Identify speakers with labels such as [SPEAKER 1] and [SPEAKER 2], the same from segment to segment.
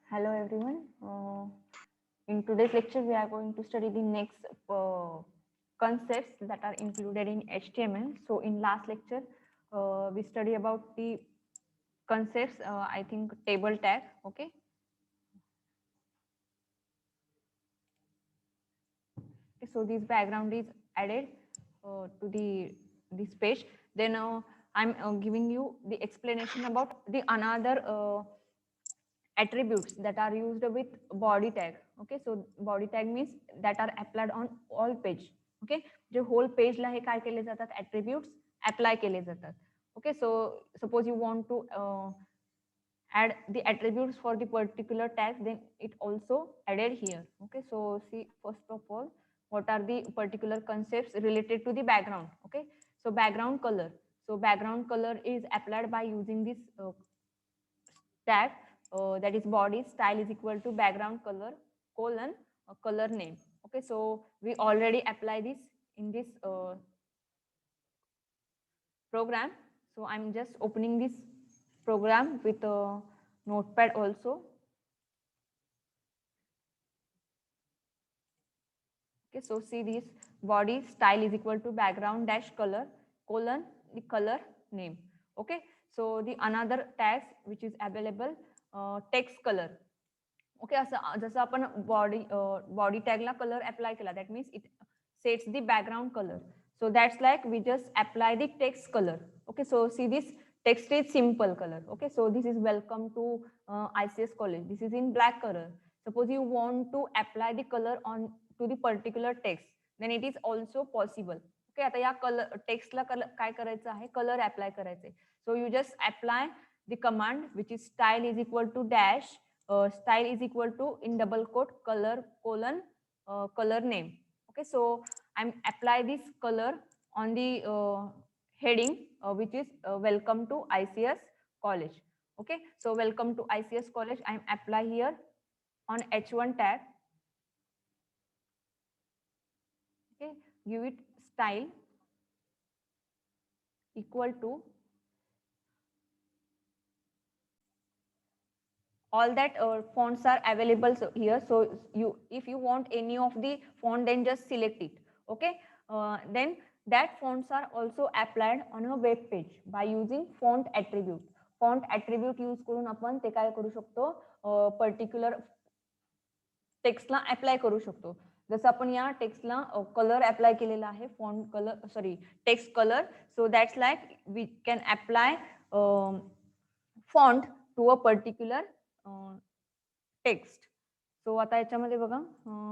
[SPEAKER 1] Hello everyone. In today's lecture, we are going to study the next concepts that are included in HTML. So in last lecture, we study about the concepts, I think table tag, okay. So this background is added to this page. Then I'm giving you the explanation about the another attributes that are used with body tag. Okay, so body tag means that are applied on all page. Okay, J whole page ला हे काय केले जातात attributes apply केले जातात. Okay, so suppose you want to add the attributes for the particular tag, then it also added here. Okay, so see, first of all, what are the particular concepts related to the background. Okay, so background color. So background color is applied by using this tag, that is body style is equal to background color colon color name. Okay, so we already apply this in this program. So I'm just opening this program with a notepad also. Okay, so see this body style is equal to background dash color colon the color name. Okay, so the another tags which is available, text color. Okay, असं जसं आपण body टॅगला colour apply केला, that means it sets the background colour. So that's like we just apply the text colour. Okay, so see this text is simple color. Okay, so this is welcome to ICS college. This is in black color. Suppose you want to apply the color on to the particular text, then it is also possible. Okay, आता या colour टेक्स्टला काय करायचं आहे, colour apply करायचे. So you just apply the command which is style is equal to dash style is equal to in double quote color colon color name. Okay, so I'm apply this color on the heading which is welcome to ICS college. Okay, so welcome to ICS college, I'm apply here on H1 tag. Okay, give it style equal to all that fonts are available here. So you, if you want any of the font, then just select it. Okay, then that fonts are also applied on a web page by using font attribute. Font attribute use करून आपण ते काय करू शकतो, particular टेक्स्टला apply करू शकतो. जसं आपण या टेक्स्टला कलर अप्लाय केलेला आहे, font colour sorry text colour. So that's like we can apply font to a particular text. So आता याच्यामध्ये बघा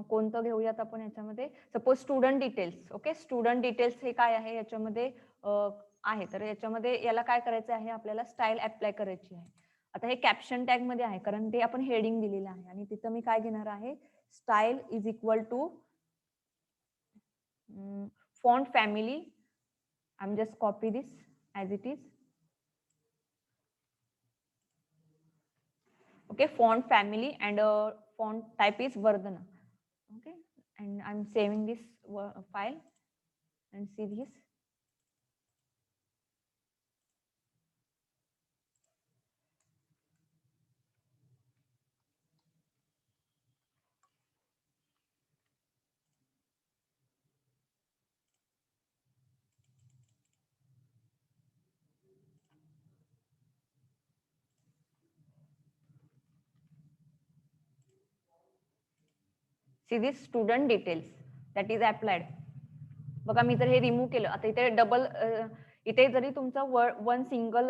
[SPEAKER 1] कोणतं घेऊयात आपण याच्यामध्ये. Suppose student details. Okay, student details हे काय आहे याच्यामध्ये आहे, तर याच्यामध्ये याला काय करायचं आहे, आपल्याला स्टाईल अप्लाय करायची आहे. आता हे कॅप्शन टॅग मध्ये आहे कारण ते आपण हेडिंग दिलेलं आहे आणि तिथं मी काय घेणार आहे, style is equal to font family. I am just copy this as it is. Okay, font family and font type is Vardhana. Okay, and I'm saving this file and see this. See this student details that is applied. बघा मी जर हे remove केलं, आता इथे double इथे जरी तुमचा one single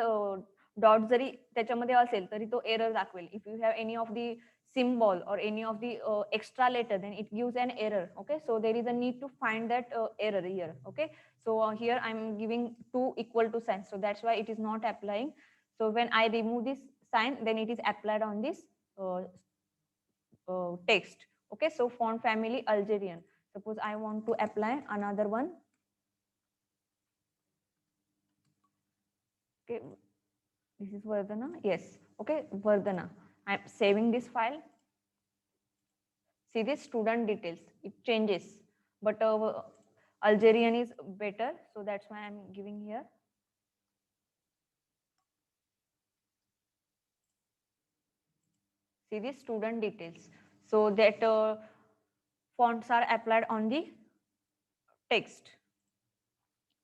[SPEAKER 1] dot जरी त्याच्यामध्ये असेल तरी तो एरर दाखवेल. If you have any of the symbol or any of the extra letter, then it gives an error. Okay, so there is a need to find that error here. Okay, so here I'm giving two equal to signs, so that's why it is not applying. So when I remove this sign, then it is applied on this text. Okay, so font family Algerian. Suppose I want to apply another one. Okay, this is Vardhana. Yes, okay, Vardhana. I'm saving this file. See this student details, it changes, but Algerian is better, so that's why I'm giving here. See the student details. So that fonts are applied on the text.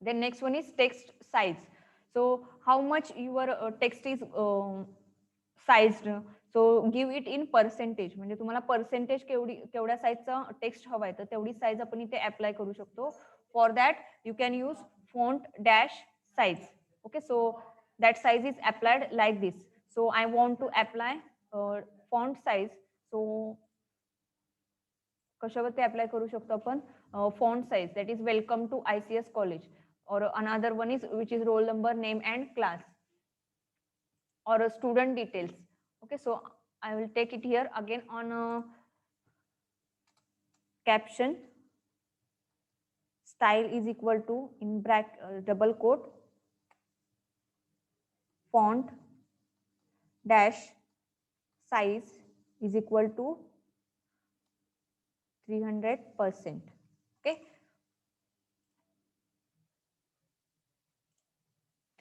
[SPEAKER 1] Then next one is text size. So how much your text is sized. So give it in percentage. म्हणजे तुम्हाला percentage केवढ्या साईजचा text हवाय तर तेवढी size आपण इथे apply करू शकतो. For that you can use font dash size. Okay, so that size is applied like this. So I want to apply font size. So कशावरती अप्लाय करू शकतो आपण font size, that is welcome to ICS college, or another one is which is roll number, name and class, or student details. Okay, so I will take it here again on caption. Style is equal to in bracket double quote font dash size is equal to 300%. Okay,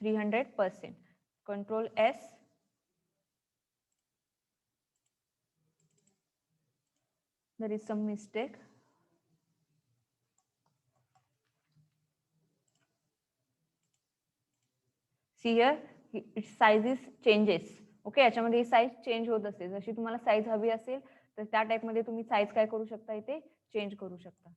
[SPEAKER 1] 300%. Control S. There is some mistake. See here, its sizes changes. Okay, याच्यामध्ये ही size change होत असते. जशी तुम्हाला size हवी असेल तर त्या type मध्ये तुम्ही साईज काय करू शकता, इथे चेंज करू शकता.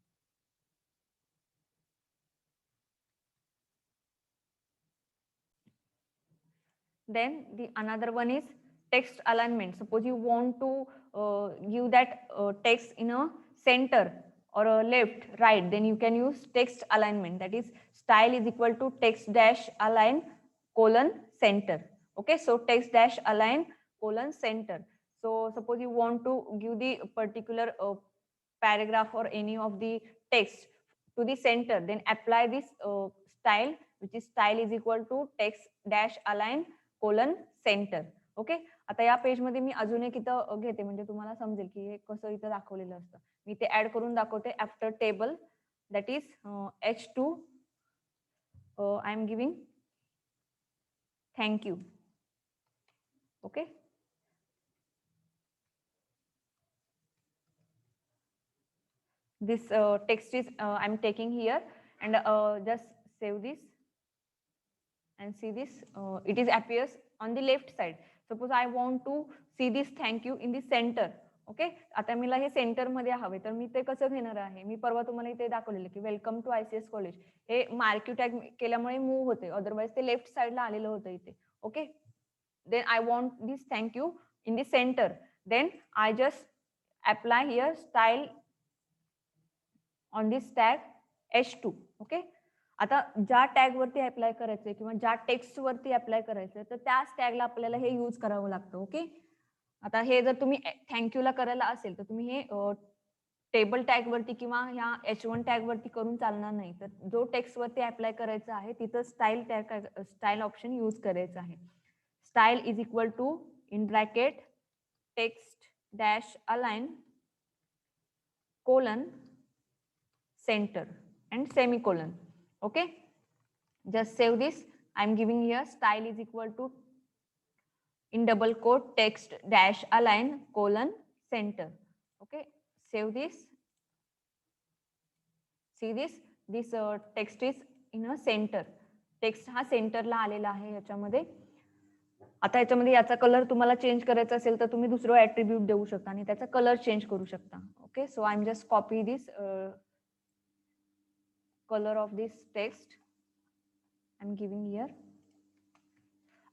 [SPEAKER 1] Then the another one is text alignment. Suppose you want to give that text in a center or a left, right, then you can use text alignment. That is style is equal to text dash align colon center. Okay, so text dash align colon center. So suppose you want to give the particular paragraph or any of the text to the center, then apply this style, which is style is equal to text dash align colon centre. Okay, आता या page मध्ये मी अजून एक इथं घेते म्हणजे तुम्हाला समजेल की हे कसं इथं दाखवलेलं असतं. मी ते ऍड करून दाखवते. After table that is H2 I am giving thank you. Okay, this text is I'm taking here and just save this and see this. It is appears on the left side. Suppose I want to see this thank you in the center. Okay, आता मला हे centre मध्ये हवे तर मी ते कसं घेणार आहे. मी परवा तुम्हाला इथे दाखवलेलं की वेलकम टू ICS कॉलेज हे मार्क्यू टॅग केल्यामुळे मूव्ह होते, अदरवाइज ते लेफ्ट साइडला आलेलं होतं इथे. Okay, then I want this thank you in the centre. Then I just apply here style on this tag H2. Okay, आता ज्या टॅग वरती अप्लाय करायचंय किंवा ज्या टेक्स्ट वरती अप्लाय करायचंय तर त्याच टॅगला आपल्याला हे यूज करावं लागतं. ओके, आता हे जर तुम्ही थँक्यूला करायला असेल तर तुम्ही हे टेबल टॅग वरती किंवा ह्या H1 टॅग वरती करून चालणार नाही. तर जो टेक्स्ट वरती अप्लाय करायचा आहे तिथं style tag style option use करायचं आहे. Style is equal to in bracket text dash align colon center and semicolon. Okay, just save this. I'm giving here style is equal to in double quote text dash align colon center. Okay, save this. See this text is in a center. Text हा सेंटरला आलेला आहे याच्यामध्ये. आता याच्यामध्ये याचा colour तुम्हाला change करायचा असेल तर तुम्ही दुसरं ऍट्रिब्यूट देऊ शकता आणि त्याचा कलर चेंज करू शकता. Okay, so I am just copy this color of this text I'm giving here.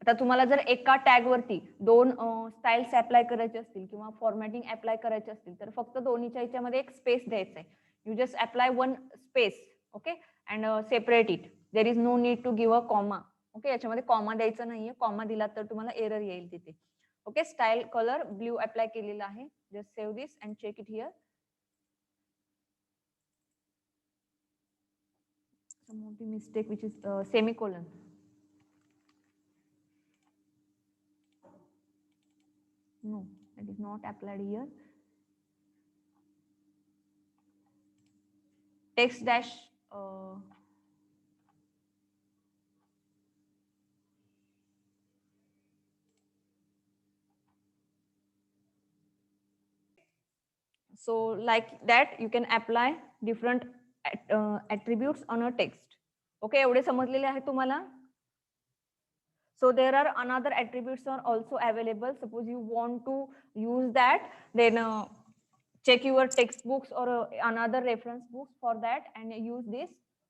[SPEAKER 1] आता तुम्हाला जर एका टॅग वरती दोन स्टाईल्स अप्लाय करायचे असतील किंवा फॉर्मॅटिंग अप्लाय करायचे असतील तर फक्त दोन्हीच्या याच्यामध्ये एक स्पेस द्यायचा आहे. You just apply one space. Okay, and separate it. There is no need to give a comma. Okay, याच्यामध्ये कॉमा द्यायचा नाहीये. कॉमा दिला तर तुम्हाला एरर येईल तिथे. Okay, style colour blue apply केलेला आहे. Just save this and check it here. Some of the mistake which is semicolon. No, that is not applied here. Text dash So like that you can apply different attributes on a text. Okay, एवढे समजलेले आहे तुम्हाला? So there are another attributes are also available. Suppose you want to use that, then check your textbooks or another reference books for that and use this.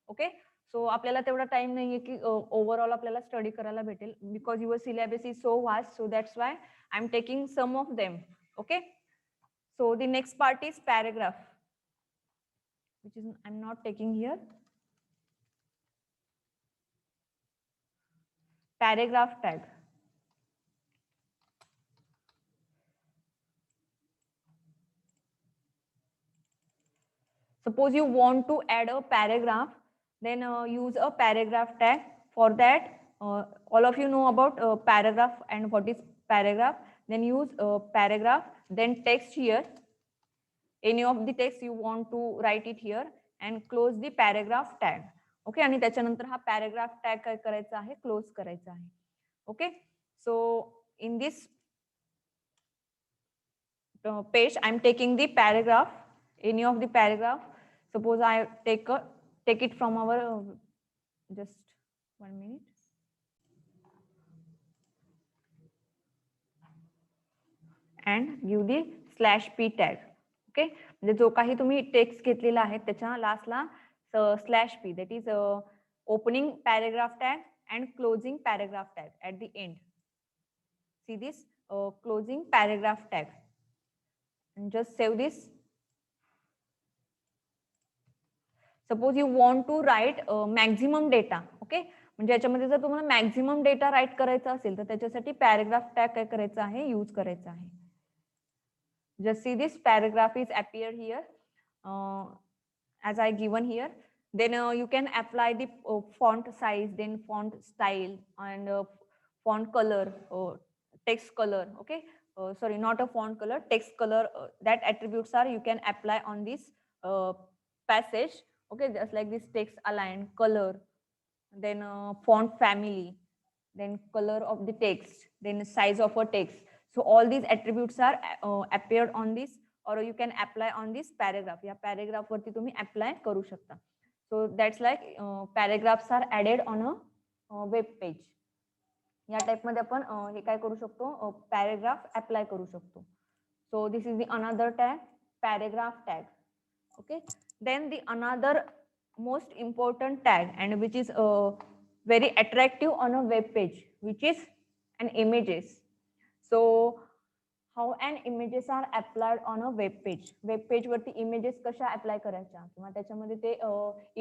[SPEAKER 1] Okay, so आपल्याला तेवढा time नाहीये की overall आपल्याला study करायला भेटेल, because your syllabus is so vast, so that's why I am taking some of them. Okay, so the next part is paragraph, which is I'm not taking here. Paragraph tag. Suppose you want to add a paragraph, then use a paragraph tag. For that, all of you know about paragraph and what is paragraph. Then use paragraph, then text here. Any of the text you want to write it here and close the paragraph tag. Okay, आणि त्याच्यानंतर हा paragraph tag काय करायचा आहे, close करायचा आहे. Okay, so in this page I'm taking the paragraph, any of the paragraph. Suppose I take it from our just 1 minute. And give the /p tag. Okay, म्हणजे जो काही तुम्ही टेक्स्ट घेतलेला आहे त्याच्या लास्टला /p, that is opening paragraph tag and closing paragraph tag at the end. See this closing paragraph tag and just save this. Suppose you want to write maximum data. Okay, म्हणजे याच्यामध्ये जर तुम्हाला maximum data right करायचा असेल तर त्याच्यासाठी paragraph tag काय करायचा आहे, यूज करायचा आहे. Just see this paragraph is appear here as I given here. Then you can apply the font size, then font style and font color, text color. Okay, sorry, not a font color, text color. That attributes are you can apply on this passage. Okay, just like this text align, color, then font family, then color of the text, then size of a text. So all these attributes are appeared on this, or you can apply on this paragraph. या paragraph वरती तुम्ही apply करू शकता. So that's like paragraphs are added on a web page. या type मध्ये आपण हे काय करू शकतो, paragraph apply करू शकतो. So this is the another tag, paragraph tag. Okay, then the another most important tag and which is very attractive on a web page, which is an images. So how an images are applied on a web page. Web page वरती images कशा apply करायच्या किंवा त्याच्यामध्ये ते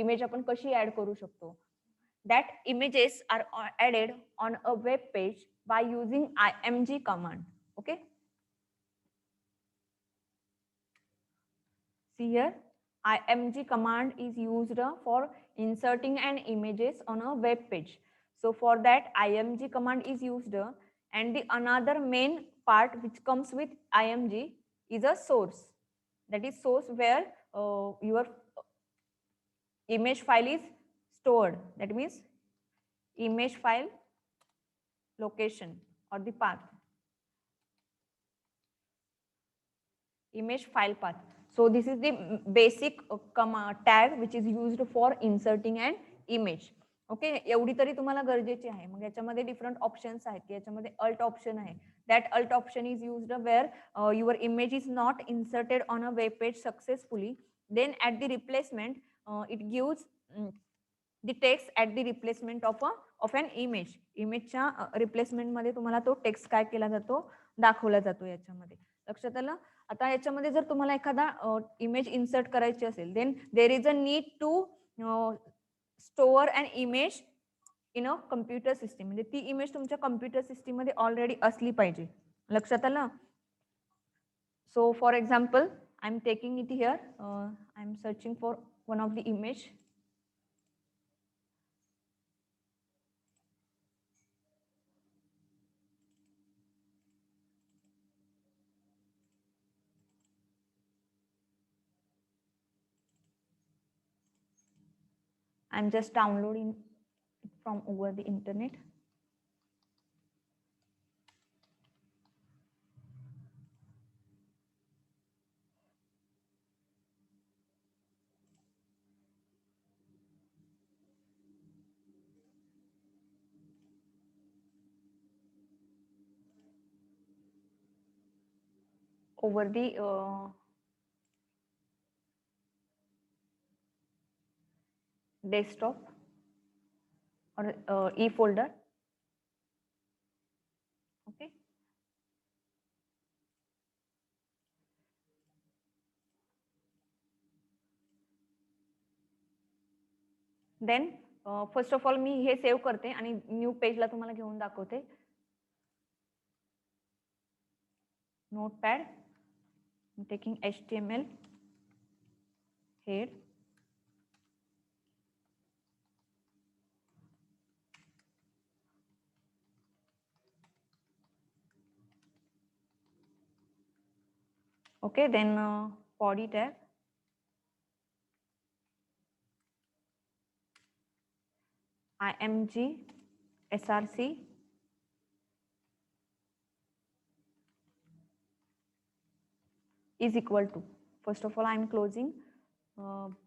[SPEAKER 1] image आपण कशी add करू शकतो. That images are added on a web page by using img command. Okay, see here, img command is used for inserting an images on a web page. So for that img command is used, and the another main part which comes with img is a source. That is source where your image file is stored. That means image file location or the path, image file path. So this is the basic tag which is used for inserting an image. Okay, एवढी तरी तुम्हाला गरजेची आहे. मग याच्यामध्ये different options आहेत की याच्यामध्ये alt option आहे. That alt option is used where your image is not inserted on a web page successfully, then at the replacement it gives the text at the replacement of an image. इमेजच्या replacement मध्ये तुम्हाला तो text काय केला जातो, दाखवला जातो. याच्यामध्ये लक्षात आलं. आता याच्यामध्ये जर तुम्हाला एखादा इमेज इन्सर्ट करायची असेल, then there is a need to store an image in a computer system. म्हणजे ती इमेज तुमच्या कम्प्युटर सिस्टीम मध्ये ऑलरेडी असली पाहिजे. लक्षात आलं. So for example I am taking it here, I am searching for one of the image. I'm just downloading it from over the internet. over the desktop or E folder. Okay. Then first of all मी हे save करते आणि new पेजला तुम्हाला घेऊन दाखवते. Notepad. I'm taking HTML head. Okay, then body tag. IMG SRC is equal to, first of all I am closing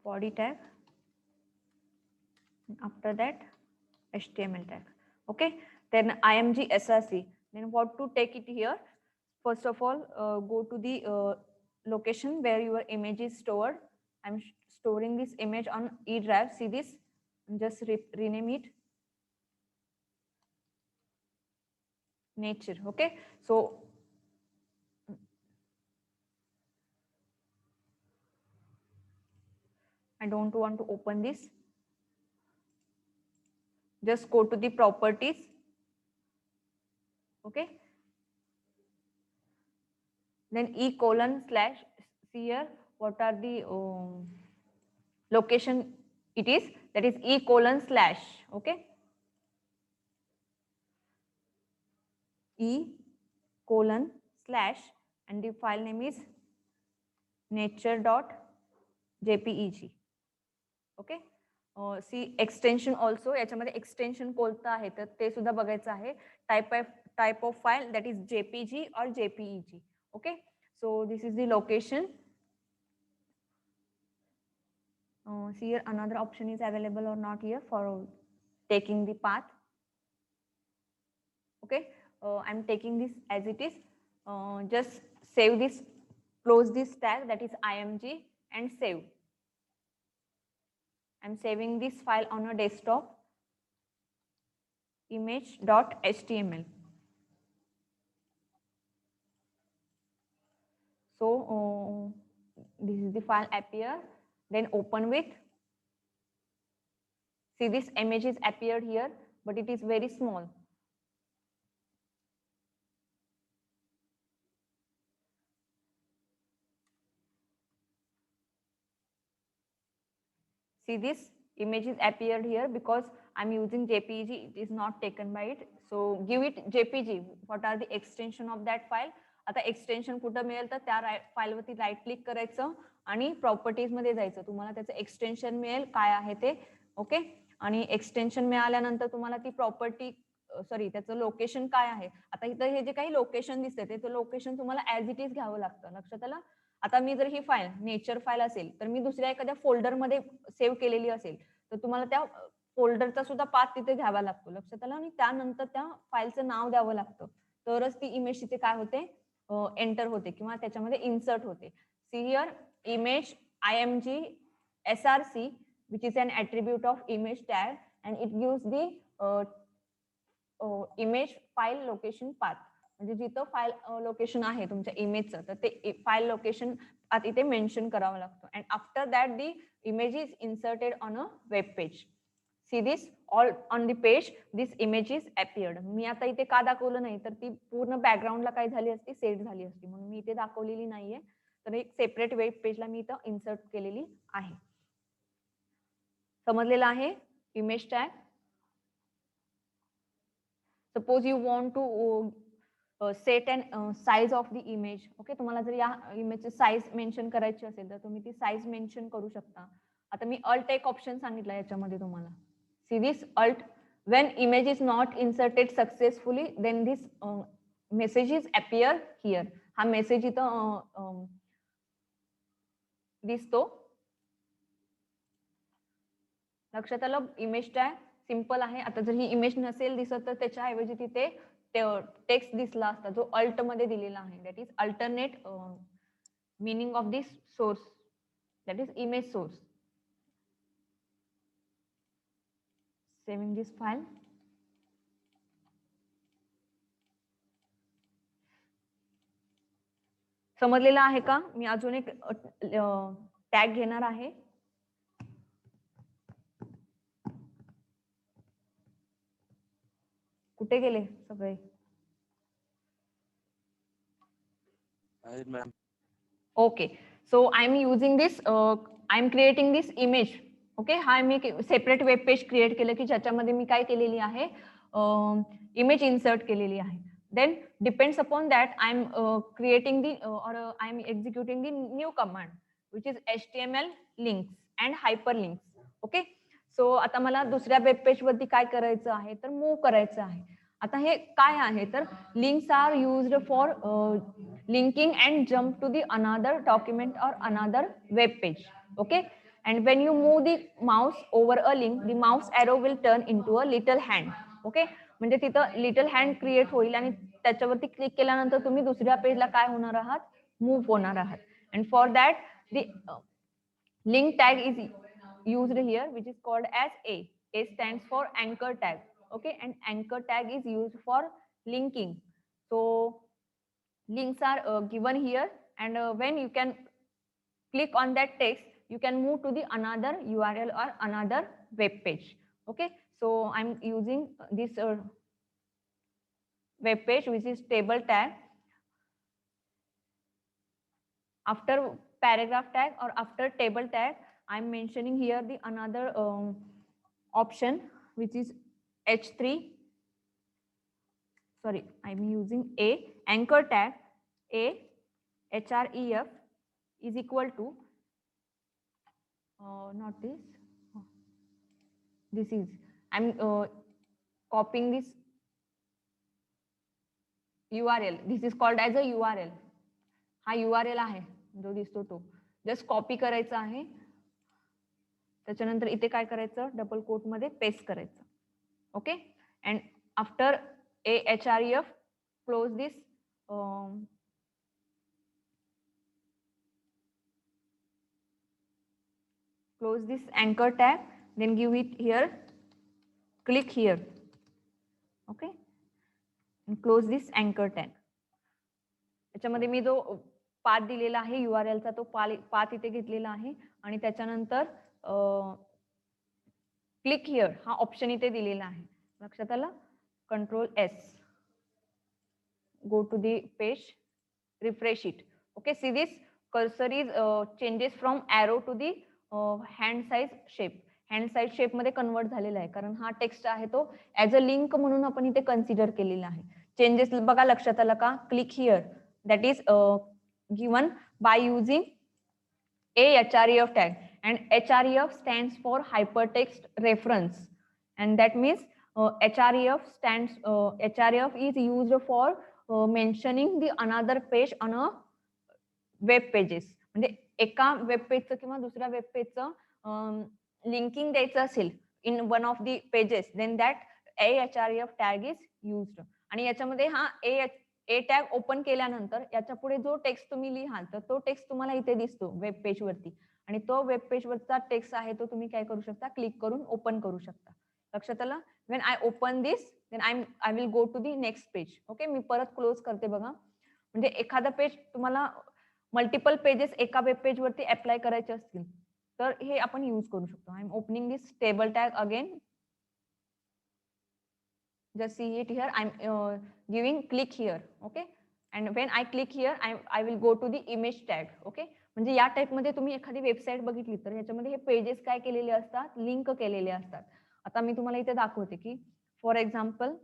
[SPEAKER 1] body tag, after that HTML tag. Okay, then IMG SRC, then what to take it here? First of all go to the location where your image is stored. I'm storing this image on E drive. See this, just rename it nature. Okay, so I don't want to open this. Just go to the properties. Okay, then E:/, see here what are the location it is, that is E:/. Okay, E:/, and the file name is nature.jpeg. Okay, see extension also, याच्यामध्ये extension कोणतं आहे तर ते सुद्धा बघायचं आहे. Type of file that is JPG or JPEG. Okay, so this is the location. See here another option is available or not here for taking the path. Okay, I'm taking this as it is. Just save this, close this tag, that is IMG, and save. I'm saving this file on a desktop, image.html. So this is the file appear, then open with. See this image is appeared here, but it is very small. See this image is appeared here because I'm using JPG, it is not taken by it. So give it JPG. What are the extension of that file? आता extension कुठं मिळेल तर त्या फाईलवरती right click करायचं आणि properties मध्ये जायचं. तुम्हाला त्याचं एक्सटेन्शन मिळेल काय आहे ते. ओके, आणि एक्सटेन्शन मिळाल्यानंतर तुम्हाला ती प्रॉपर्टी सॉरी त्याचं लोकेशन काय आहे. आता इथं हे जे काही लोकेशन दिसते ते लोकेशन तुम्हाला ऍज इट इज घ्यावं लागतं. लक्षात आलं. आता मी जर ही फाईल नेचर फाईल असेल तर मी दुसऱ्या एखाद्या फोल्डरमध्ये सेव्ह केलेली असेल तर तुम्हाला त्या फोल्डरचा सुद्धा पाथ तिथे घ्यावा लागतो. लक्षात आलं. आणि त्यानंतर त्या फाईलचं नाव द्यावं लागतं तरच ती इमेज तिथे काय होते, एंटर होते किंवा त्याच्यामध्ये इन्सर्ट होते. See here image IMG SRC which is an attribute of image tag and it gives the image file location path. म्हणजे जिथं फाईल लोकेशन आहे तुमच्या इमेजचं तर ते फाईल लोकेशन आता इथे मेन्शन करावं लागतं. And after that the image is inserted on a web page. See this all on the page this image is appeared. मी आता इथे का दाखवलं नाही तर ती पूर्ण बॅकग्राऊंडला काय झाली असती, सेट झाली असती म्हणून मी इथे दाखवलेली नाहीये. तर एक सेपरेट वेब पेजला मी इथं इन्सर्ट केलेली आहे. समजलेलं आहे image tag. Suppose you want to set and size of the image. Okay, तुम्हाला जर या इमेजची साईज मेन्शन करायची असेल तर तुम्ही ती साईज मेन्शन करू शकता. आता मी अल्ट एक ऑप्शन सांगितलं याच्यामध्ये तुम्हाला. See this alt, when image is not inserted successfully then this messages appear here. हा मेसेज इथं दिसतो. लक्षात आलं. इमेज टॅग सिंपल आहे. आता जर ही इमेज नसेल दिसत तर त्याच्याऐवजी तिथे टेक्स्ट दिसला असता जो अल्ट मध्ये दिलेला आहे, that is alternate meaning of this source, that is image source. Saving this file. समजलेलं आहे का? मी अजून एक टॅग घेणार आहे. कुठे गेले सगळे? Okay, so I'm using this, I'm creating this image. Okay, हा मी सेपरेट वेब पेज क्रिएट केलं की ज्याच्यामध्ये मी काय केलेली आहे, इमेज इन्सर्ट केलेली आहे. Then depends upon that I'm creating the or I'm executing the new command which is HTML links and hyperlinks. Okay, so आता मला दुसऱ्या वेब पेज वरती काय करायचं आहे तर मूव्ह करायचं आहे. आता हे काय आहे तर links are used for linking and jump to the another document or another web page. Okay, and when you move the mouse over a link, the mouse arrow will turn into a little hand. Okay, म्हणजे तिथं little hand create होईल आणि त्याच्यावरती click केल्यानंतर तुम्ही दुसऱ्या पेजला काय होणार आहात, मूव्ह होणार आहात. And for that the link tag is used here which is called as A. A stands for anchor tag. Okay, and anchor tag is used for linking. So links are given here, and when you can click on that text, you can move to the another URL or another web page. Okay, so I'm using this web page which is table tag. After paragraph tag or after table tag, I'm mentioning here the another option which is H3. Sorry, I'm using A anchor tag. A href is equal to not this. This is I'm copying this URL. This is called as a URL. हा URL आहे जो दिसतो तो just copy करायचा आहे. त्याच्यानंतर इथे काय करायचं, डबल कोट मध्ये पेस्ट करायचं. Okay, and after ahref close this close this anchor tag, then give it here, click here. Okay, and close this anchor tag. त्याच्यामध्ये मी जो पाथ दिलेला आहे URL चा तो पाथ इथे घेतलेला आहे आणि त्याच्यानंतर क्लिक हिअर हा ऑप्शन इथे दिलेला आहे. लक्षात आलं? Control S, go to the page, refresh it. Okay, see this cursor is changes from arrow to the hand size shape. Hand size shape मध्ये कन्वर्ट झालेला आहे कारण हा टेक्स्ट आहे तो ऍज अ लिंक म्हणून आपण इथे कन्सिडर केलेला आहे. चेंजेस बघा लक्षात आलं का? Click here, that is given by using a href tag, and href stands for hypertext reference, and that means href is used for mentioning the another page on a web pages. म्हणजे एका web पेजचं किंवा दुसऱ्या web पेजचं linking द्यायचं असेल in one of the pages, then that ahref tag is used. आणि याच्यामध्ये हा ए tag open केल्यानंतर याच्या पुढे जो टेक्स्ट तुम्ही लिहाल तर तो टेक्स्ट तुम्हाला इथे दिसतो वेब पेज वरती, आणि तो वेब पेज वरचा टेक्स्ट आहे तो तुम्ही काय करू शकता, क्लिक करून ओपन करू शकता. लक्षात आलं? When I open this then I will go to the next page. Okay, मी परत क्लोज करते बघा. म्हणजे एखादा पेज तुम्हाला मल्टिपल पेजेस एका वेब पेज वरती अप्लाय करायचे असतील तर हे आपण यूज करू शकतो. I am opening this table tag again. Just see it here. I'm giving click here. Okay, and when I click here I will go to the image tag. Okay, म्हणजे या type मध्ये तुम्ही एखादी website बघितली तर याच्यामध्ये हे pages काय केलेले असतात, लिंक केलेले असतात. आता मी तुम्हाला इथे दाखवते की for example,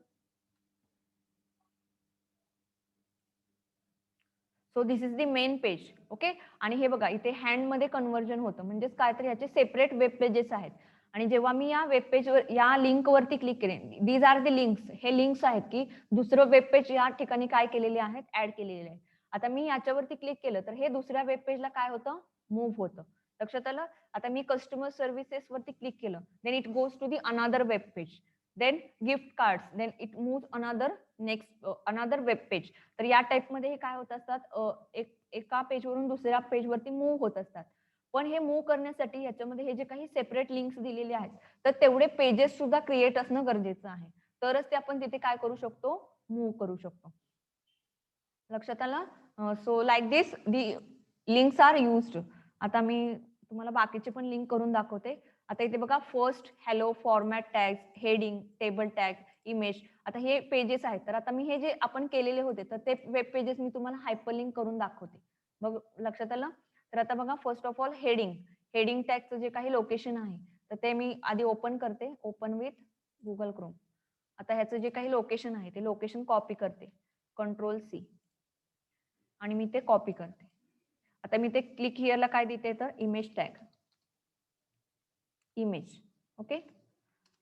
[SPEAKER 1] so this is the main page. Okay, आणि हे बघा इथे हँड मध्ये कन्वर्जन होतं, म्हणजेच काय तर याचे सेपरेट वेब पेजेस आहेत. आणि जेव्हा मी या वेब पेजवर या लिंक वरती क्लिक केले, दीज आर द लिंक्स, हे लिंक्स आहेत की दुसरं वेब पेज या ठिकाणी काय केलेले आहेत, ऍड केलेले आहेत. आता मी याच्यावरती क्लिक केलं तर हे दुसऱ्या वेब पेजला काय होतं, मूव्ह होतं. लक्षात आलं? आता मी कस्टमर सर्व्हिसेस वरती क्लिक केलं, then it goes to the another web page, then gift cards, then it move another next another web page. तर या टाईपमध्ये हे काय होत असतात, एका पेजवरून दुसऱ्या पेजवरती मूव्ह होत असतात. पण हे मूव्ह करण्यासाठी ह्याच्यामध्ये हे जे काही सेपरेट लिंक्स दिलेले आहेत, तर तेवढे पेजेस सुद्धा क्रिएट असणं गरजेचं आहे. तरच ते आपण तिथे काय करू शकतो, मूव्ह करू शकतो. लक्षात आलं? So like this the links are used. आता मी तुम्हाला बाकीचे पण लिंक करून दाखवते. आता इथे बघा first, hello, format tags, heading, table tag, image. आता हे पेजेस आहेत. तर आता मी हे जे आपण केलेले होते, तर ते वेब पेजेस मी तुम्हाला हायपरलिंक करून दाखवते. मग लक्षात आलं? तर आता बघा first of all heading. Heading टॅगचं जे काही लोकेशन आहे, तर ते मी आधी ओपन करते. Open with Google Chrome. आता ह्याचं जे काही लोकेशन आहे, ते लोकेशन कॉपी करते. कंट्रोल-C. आणि मी ते कॉपी करते. आता मी ते क्लिक हिअरला काय देते तर इमेज टॅग, इमेज. ओके.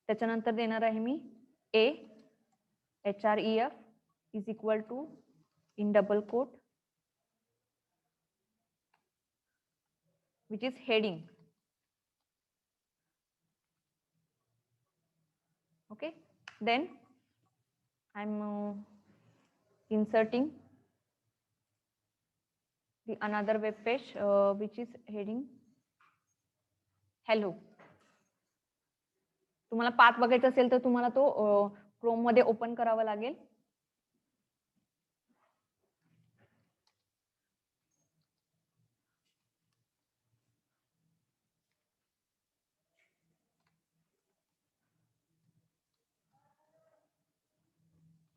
[SPEAKER 1] त्याच्यानंतर देणार आहे मी A href is equal to in double quote which is heading. Okay. Then I'm inserting the another web page which is heading hello. तुम्हाला पाथ बघायचा असेल तर तुम्हाला तो क्रोम मध्ये ओपन करावा लागेल.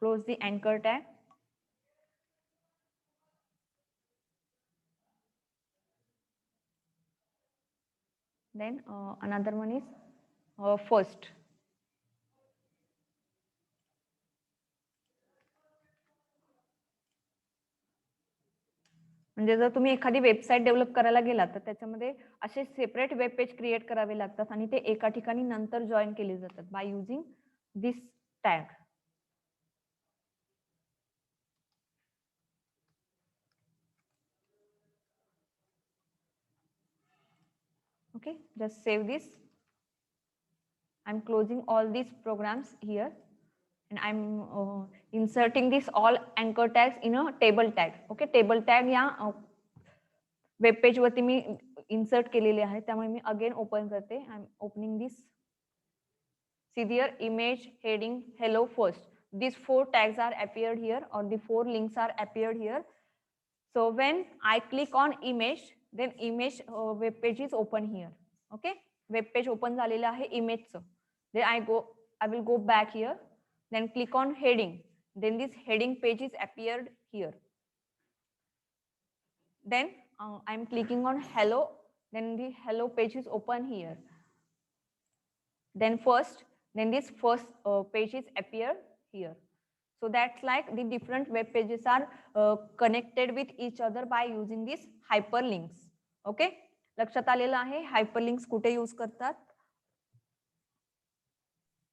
[SPEAKER 1] Close the anchor tag. Then another one is first. म्हणजे जर तुम्ही एखादी वेबसाईट डेव्हलप करायला गेलात तर त्याच्यामध्ये असे सेपरेट वेब पेज क्रिएट करावे लागतात आणि ते एका ठिकाणी नंतर जॉईन केले जातात by using this tag. Okay, just save this. I'm closing all these programs here and I'm inserting this all anchor tags in a table tag. Okay, table tag या वेब पेज वरती मी insert केलेले आहे त्यामुळे मी again open करते. I am opening this. See there, image, heading, hello, first. These 4 tags are appeared here or the 4 links are appeared here. So when I click on image, then image web page is open here. Okay, web page open झालेलं आहे इमेजचं. Then I will go back here. Then click on heading. Then this heading page is appeared here. Then I'm clicking on hello. Then the hello page is open here. Then this first page is appear here. So that's like the different web pages are connected with each other by using these hyperlinks. Okay, लक्षात आलेलं आहे हायपरलिंक्स कुठे use करतात?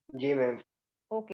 [SPEAKER 2] जी ma'am.